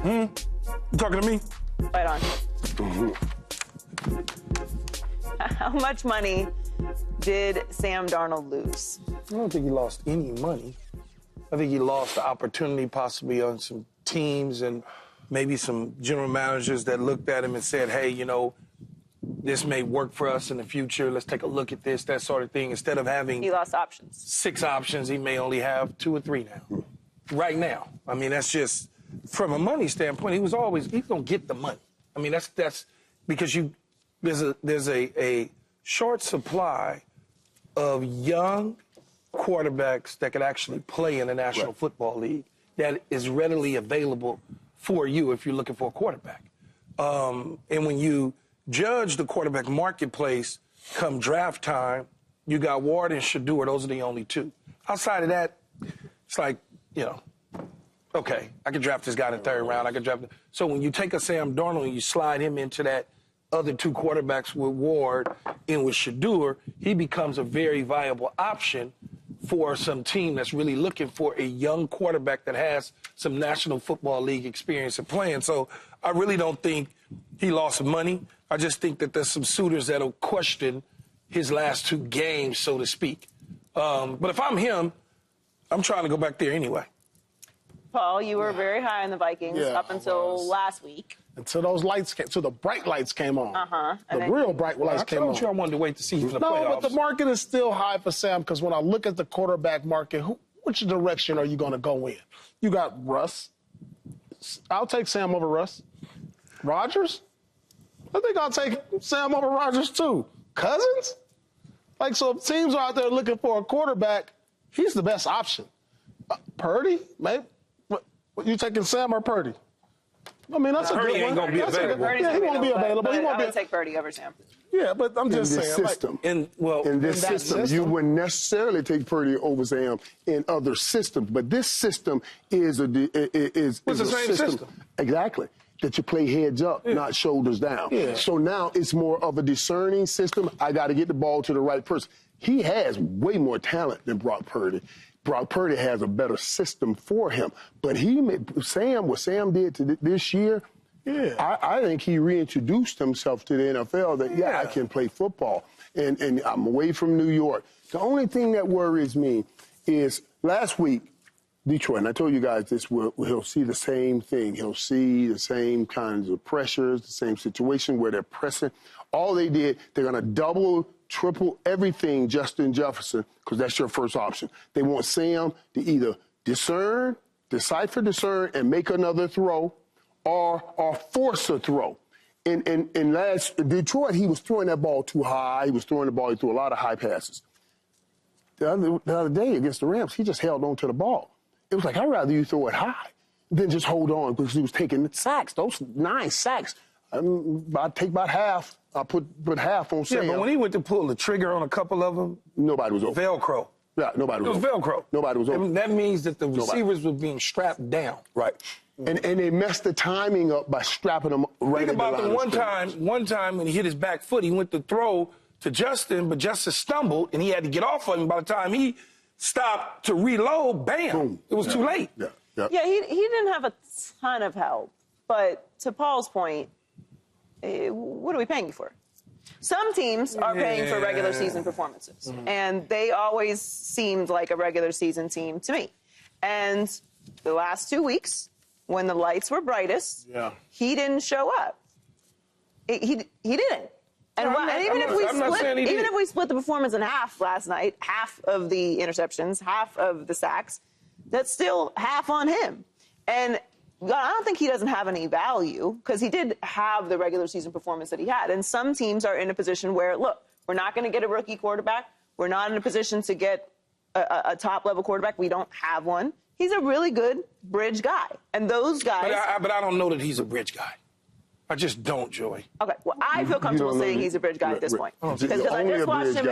You talking to me? Right on. How much money did Sam Darnold lose? I don't think he lost any money. I think he lost the opportunity possibly on some teams and maybe some general managers that looked at him and said, hey, you know, this may work for us in the future. Let's take a look at this, that sort of thing. Instead of having He lost options. 6 options, he may only have 2 or 3 now. Right now. I mean, that's just, from a money standpoint, he's going to get the money. I mean, that's because there's a short supply of young quarterbacks that could actually play in the National Football League that is readily available for you if you're looking for a quarterback. And when you judge the quarterback marketplace come draft time, you got Ward and Shedeur. Those are the only 2. Outside of that, it's like, you know, okay, I could draft this guy in the 3rd round. I could draft. So when you take a Sam Darnold and you slide him into that other 2 quarterbacks with Ward and with Shedeur, he becomes a very viable option for some team that's really looking for a young quarterback that has some National Football League experience of playing. So I really don't think he lost money. I just think that there's some suitors that'll question his last 2 games, so to speak. But if I'm him, I'm trying to go back there anyway. Paul, you were very high on the Vikings up until last week. Until those lights came, until the bright lights came on. The real bright lights came on. I told you I wanted to wait to see for the playoffs. No, but the market is still high for Sam because when I look at the quarterback market, which direction are you going to go in? You got Russ. I'll take Sam over Russ. Rodgers? I think I'll take Sam over Rodgers too. Cousins? Like, so if teams are out there looking for a quarterback, he's the best option. Purdy? Maybe. What, you taking Sam or Purdy? I mean, that's a good one. Purdy ain't going to be available. Yeah, he won't be available. I would take Purdy over Sam. Yeah, but I'm just saying. System. In this system, you wouldn't necessarily take Purdy over Sam in other systems. But this system is a same system. Exactly. That you play heads up, not shoulders down. Yeah. So now it's more of a discerning system. I got to get the ball to the right person. He has way more talent than Brock Purdy. Brock Purdy has a better system for him. But what Sam did this year, I think he reintroduced himself to the NFL that, I can play football. And I'm away from New York. The only thing that worries me is last week, Detroit, and I told you guys this, he'll see the same thing. He'll see the same kinds of pressures, the same situation where they're pressing. All they did, they're going to double, triple everything Justin Jefferson, because that's your first option. They want Sam to either decipher, discern, and make another throw, or force a throw. In last Detroit, he was throwing that ball too high. He threw a lot of high passes. The other day against the Rams, he just held on to the ball. It was like, I'd rather you throw it high than just hold on, because he was taking sacks, those 9 sacks. I'd take about half. I'll put half on Sam. Yeah, but when he went to pull the trigger on a couple of them, nobody was open. Velcro. Yeah, nobody was open. It was Velcro. Nobody was open. That means that the receivers were being strapped down. Right. And they messed the timing up by strapping them right Think at the about line the one time when he hit his back foot, he went to throw to Justin, but Justin stumbled, and he had to get off of him. By the time he stopped to reload, bam, Boom. It was too late. Yeah, he didn't have a ton of help. But to Paul's point, what are we paying you for? Some teams are paying for regular season performances, and they always seemed like a regular season team to me. And the last 2 weeks, when the lights were brightest, he didn't show up. He didn't. And even if we split the performance in half last night, half of the interceptions, half of the sacks, that's still half on him. And I don't think he doesn't have any value, because he did have the regular season performance that he had. And some teams are in a position where, look, we're not going to get a rookie quarterback. We're not in a position to get a top-level quarterback. We don't have one. He's a really good bridge guy. And those guys... But I don't know that he's a bridge guy. I just don't, Joey. Okay, well, I feel comfortable saying he's a bridge guy at this point. Because I just watched him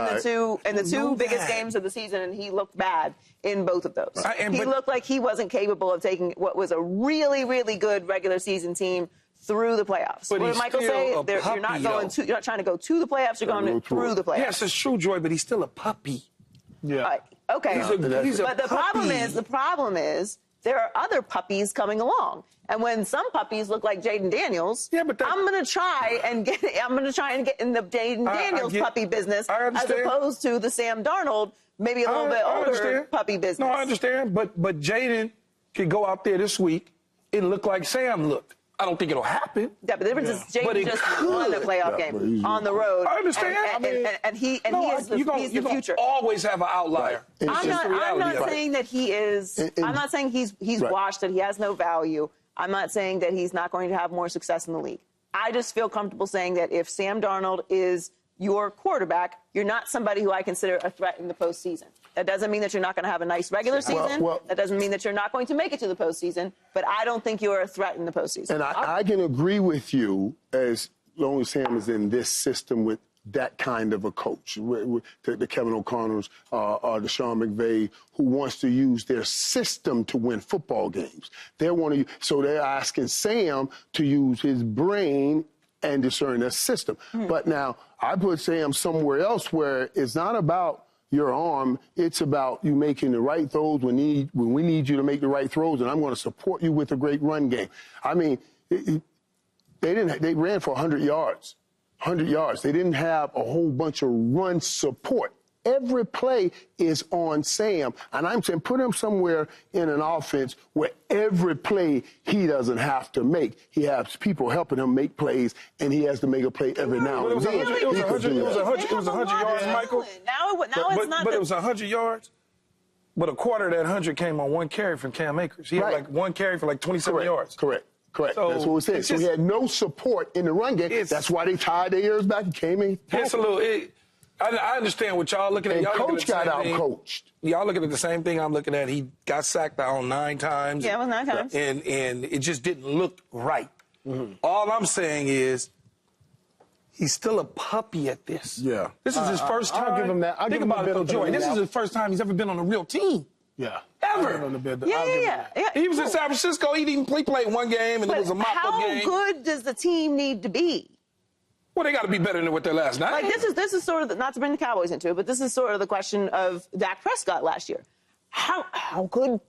in the two biggest games of the season, and he looked bad in both of those. He looked like he wasn't capable of taking what was a really, really good regular season team through the playoffs. But what did Michael say? You're not trying to go to the playoffs, you're going through the playoffs. Yes, it's true, Joy, but he's still a puppy. Okay. He's but the problem is there are other puppies coming along. And when some puppies look like Jaden Daniels, I'm going to try and get in the Jaden Daniels puppy business as opposed to the Sam Darnold, maybe a little bit older puppy business. No, I understand. But Jaden could go out there this week and look like Sam looked. I don't think it'll happen. Yeah, but the difference is Jaden just won the playoff game on the road. I understand. And he's the future. You always have an outlier. Right. I'm not saying that he is. I'm not saying he's washed, that he has no value. I'm not saying that he's not going to have more success in the league. I just feel comfortable saying that if Sam Darnold is your quarterback, you're not somebody who I consider a threat in the postseason. That doesn't mean that you're not going to have a nice regular season. That doesn't mean that you're not going to make it to the postseason. But I don't think you're a threat in the postseason. And I can agree with you as long as Sam is in this system with that kind of a coach, the Kevin O'Connors, the Sean McVay, who wants to use their system to win football games. So they're asking Sam to use his brain and discern their system. But now I put Sam somewhere else where it's not about your arm, it's about you making the right throws when we need you to make the right throws, and I'm going to support you with a great run game. I mean, they ran for 100 yards. 100 yards. They didn't have a whole bunch of run support. Every play is on Sam. And I'm saying put him somewhere in an offense where every play he doesn't have to make. He has people helping him make plays, and he has to make a play every now and then. It was 100 yards, Michael. Now it's not. But it was 100 yards. But a quarter of that 100 came on one carry from Cam Akers. He had like one carry for like 27 yards. Correct. So that's what we're saying. So he had no support in the run game. That's why they tied their ears back and came in. It's a little. I understand what y'all looking at. And y'all coach got out-coached. Y'all looking at the same thing I'm looking at. He got sacked on 9 times. Yeah, it was 9 times. And it just didn't look right. All I'm saying is he's still a puppy at this. Yeah. This is his first time. I'll give him that. Think about it, though, Joy. This is his first time he's ever been on a real team. Yeah. Ever. Yeah. He was in San Francisco. He played one game, and it was a mop-up game. How good does the team need to be? Well, they got to be better than what they're last night. Like this is sort of not to bring the Cowboys into it, but this is sort of the question of Dak Prescott last year. How can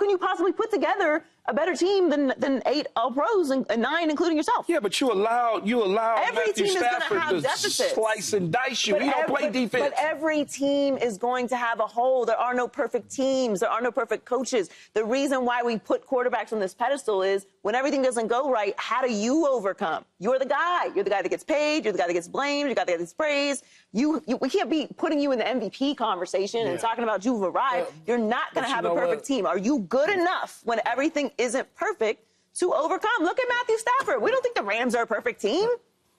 you possibly put together a better team than 8 All-Pros and 9, including yourself? Yeah, but you allow every Matthew team is Stafford going to have to deficits. slice and dice you. He don't play defense. But every team is going to have a hole. There are no perfect teams. There are no perfect coaches. The reason why we put quarterbacks on this pedestal is when everything doesn't go right, how do you overcome? You're the guy. You're the guy that gets paid. You're the guy that gets blamed. You're the guy that gets praised. We can't be putting you in the MVP conversation and talking about you've arrived. You're not going to have a perfect team. Are you good enough when everything isn't perfect to overcome? Look at Matthew Stafford. We don't think the Rams are a perfect team.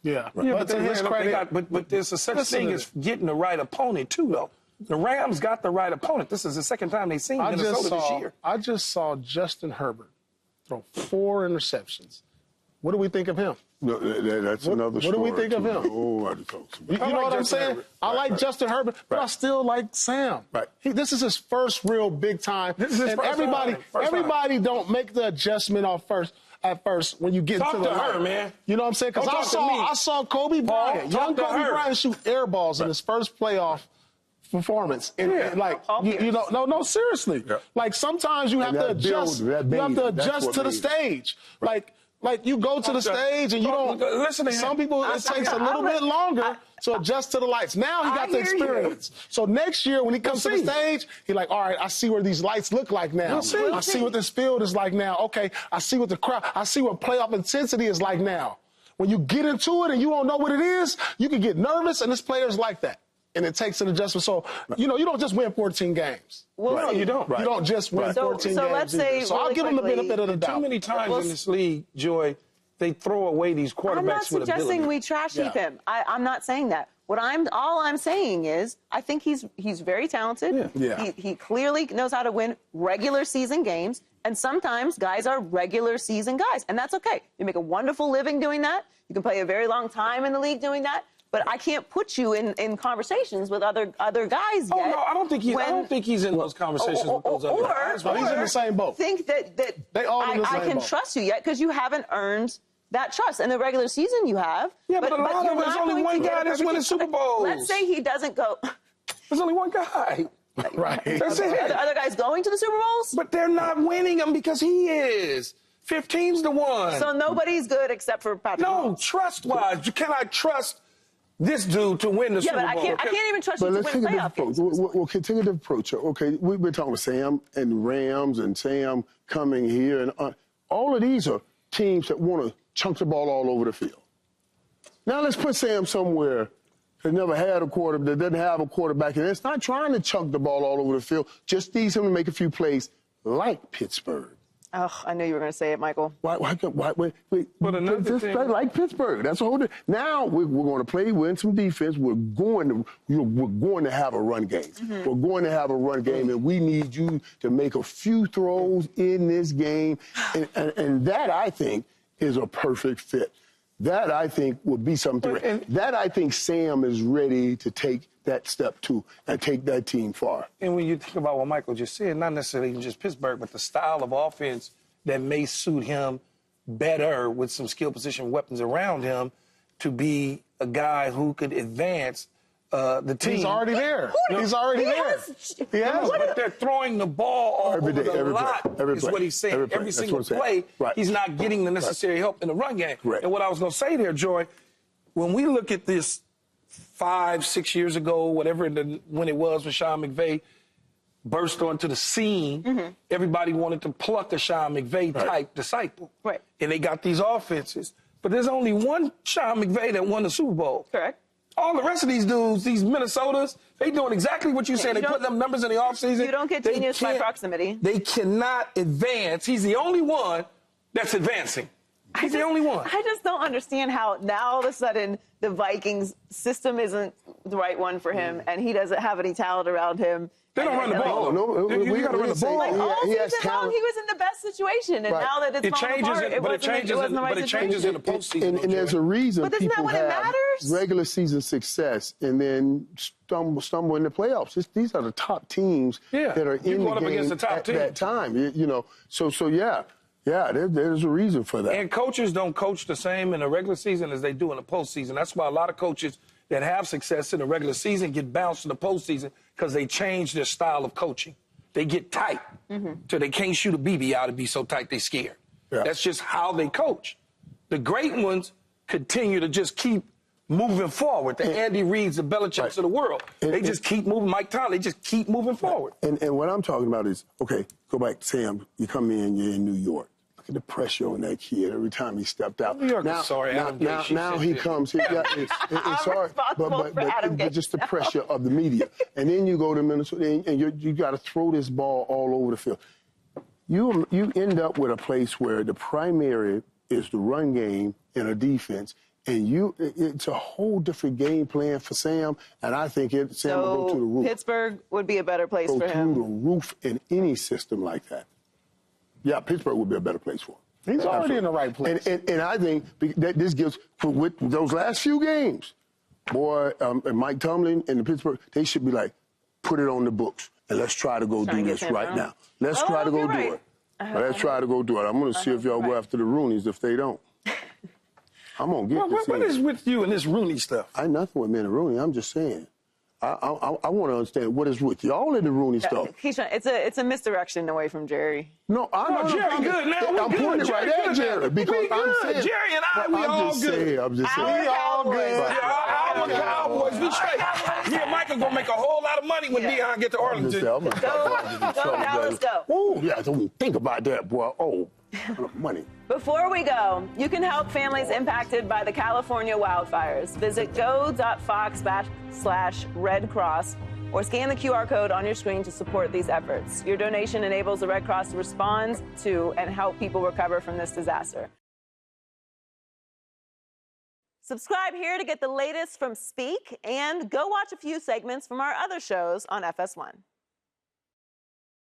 Yeah, but there's a such thing as getting the right opponent, too, though. The Rams got the right opponent. This is the second time they've seen Minnesota this year. I just saw Justin Herbert throw 4 interceptions. What do we think of him? No, that's another story. What do we think of him? You know what I'm saying? I like Justin Herbert, but I still like Sam. Right. This is his first real big time. This is his first everybody don't make the adjustment at first when you get into the her, man. You know what I'm saying? Because I saw Kobe Bryant, young Kobe Bryant, shoot air balls in his first playoff performance. And no, seriously. Yeah. Like sometimes you have to adjust. You have to adjust to the stage. Like you go to the stage and you don't listen to some people. It takes a little bit longer to adjust to the lights. Now he got the experience. So next year when he comes to the stage, he's like, all right, I see where these lights look like now. I see what this field is like now. Okay, I see what the crowd. I see what playoff intensity is like now. When you get into it and you don't know what it is, you can get nervous, and this player's like that. And it takes an adjustment. So, you don't just win 14 games. Well, no, you don't. You don't just win 14 games. Let's say so I'll give them the benefit of the doubt. Too many times in this league, Joy, they throw away these quarterbacks I'm not with ability. suggesting we trash heap him. I'm not saying that. All I'm saying is I think he's very talented. Yeah. He clearly knows how to win regular season games, and sometimes guys are regular season guys, and that's okay. You make a wonderful living doing that. You can play a very long time in the league doing that. But I can't put you in conversations with other guys yet. Oh no, I don't think he's in those conversations with those other guys. But he's in the same boat. Think that they all in the same I can boat. trust you yet because you haven't earned that trust. In the regular season, you have. Yeah, but a lot of there's only one guy that's winning Super Bowls. Let's say he doesn't go. There's only one guy. Right. That's Are it. the other guys going to the Super Bowls? But they're not winning them because he is. 15's the one. So nobody's good except for Patrick No, Mahomes. trust-wise, you cannot trust this dude to win the Yeah, Super but Bowl. I can't even trust you But to let's win take a playoff different games. approach. We'll take a different approach. Okay, we've been talking about Sam and the Rams and Sam coming here. And all of these are teams that want to chunk the ball all over the field. Now let's put Sam somewhere that never had a quarterback, that doesn't have a quarterback, and it's not trying to chunk the ball all over the field, just needs him to make a few plays like Pittsburgh. Oh, I knew you were going to say it, Michael. Wait. But another Just thing- like Pittsburgh. That's a whole. Now we're going to play, win some defense. We're going to have a run game. Mm-hmm. We're going to have a run game, and we need you to make a few throws in this game, and that I think is a perfect fit. That I think would be something. That I think Sam is ready to take that step to and take that team far. And when you think about what Michael just said, not necessarily even just Pittsburgh, but the style of offense that may suit him better with some skill position weapons around him to be a guy who could advance the team. He's already there. He's already there. He has. But they're throwing the ball all Every over day, the every play, lot, every is play, what he's saying. every play. Every That's single what I'm saying. play, Right. he's not getting the necessary help in the run game. Right. And what I was going to say there, Joy, when we look at this 5-6 years ago, whatever when it was when Sean McVay burst onto the scene, everybody wanted to pluck a Sean McVay-type disciple. Right. And they got these offenses. But there's only one Sean McVay that won the Super Bowl. Correct. All the rest of these dudes, these Minnesotas, they doing exactly what you said. you They put don't- them numbers in the offseason. You don't get They genius by can't- proximity. They cannot advance. He's the only one that's advancing. He's the only one. I just don't understand how now all of a sudden the Vikings system isn't the right one for him, and he doesn't have any talent around him. They don't run the ball. No, You got to run the ball. Like all He has season long, talent. he was in the best situation, and Right. now that it's It falling changes, apart, but it wasn't the right changes in the postseason. And there's a Joy. reason But isn't that people when it have matters? regular season success and then stumble in the playoffs. These are the top teams Yeah, that are you in the going up game against the top at team. that time. You know, so yeah, there's a reason for that. And coaches don't coach the same in the regular season as they do in the postseason. That's why a lot of coaches that have success in the regular season get bounced in the postseason because they change their style of coaching. They get tight so they can't shoot a BB out and be so tight they scared. Yeah. That's just how they coach. The great ones continue to just keep moving forward. The Andy Reids, the Belichicks Right. of the world. They just keep moving. Mike Tomlin, they just keep moving forward. And what I'm talking about is, okay, go back to Sam. You come in, you're in New York. Look at the pressure on that kid every time he stepped out. New York is sorry, Adam Gase, she now said he that. comes. It's hard, responsible for Adam but Gase just the now. pressure of the media. And then you go to Minnesota, and you got to throw this ball all over the field. You end up with a place where the primary is the run game and a defense, and it's a whole different game plan for Sam. And I think Sam will go to the roof. Pittsburgh would be a better place Go for through him. the roof in any system like that. Yeah, Pittsburgh would be a better place for him. He's already in the right place. And I think that this gives, with those last few games, boy, and Mike Tomlin and the Pittsburgh, they should be like, put it on the books, and let's try to go Trying do to get this Sam right around. now. Let's Well, try to go you're do right. it. Let's try to go do it. I'm going to see if y'all go after the Roonies if they don't. I'm going to get this. What is with you and this Rooney stuff? I ain't nothing with men and Rooney. I'm just saying. I want to understand what is with y'all in the Rooney stuff. Keyshawn, it's a misdirection away from Jerry. No, No, Jerry good now. I'm We pointing good. right Jerry at good Jerry now. because We I'm good. saying. Jerry and I, we I'm all just good. saying. I'm just saying. We all good. Yeah, our Cowboys, we straight. Yeah, Michael gonna make a whole lot of money when Deion get to I'm just Arlington. saying, Go, Dallas, go. Oh, yeah, don't even think about that, boy. Oh, money. Before we go, you can help families impacted by the California wildfires. Visit go.fox/Red Cross or scan the QR code on your screen to support these efforts. Your donation enables the Red Cross to respond to and help people recover from this disaster. Subscribe here to get the latest from Speak, and go watch a few segments from our other shows on FS1.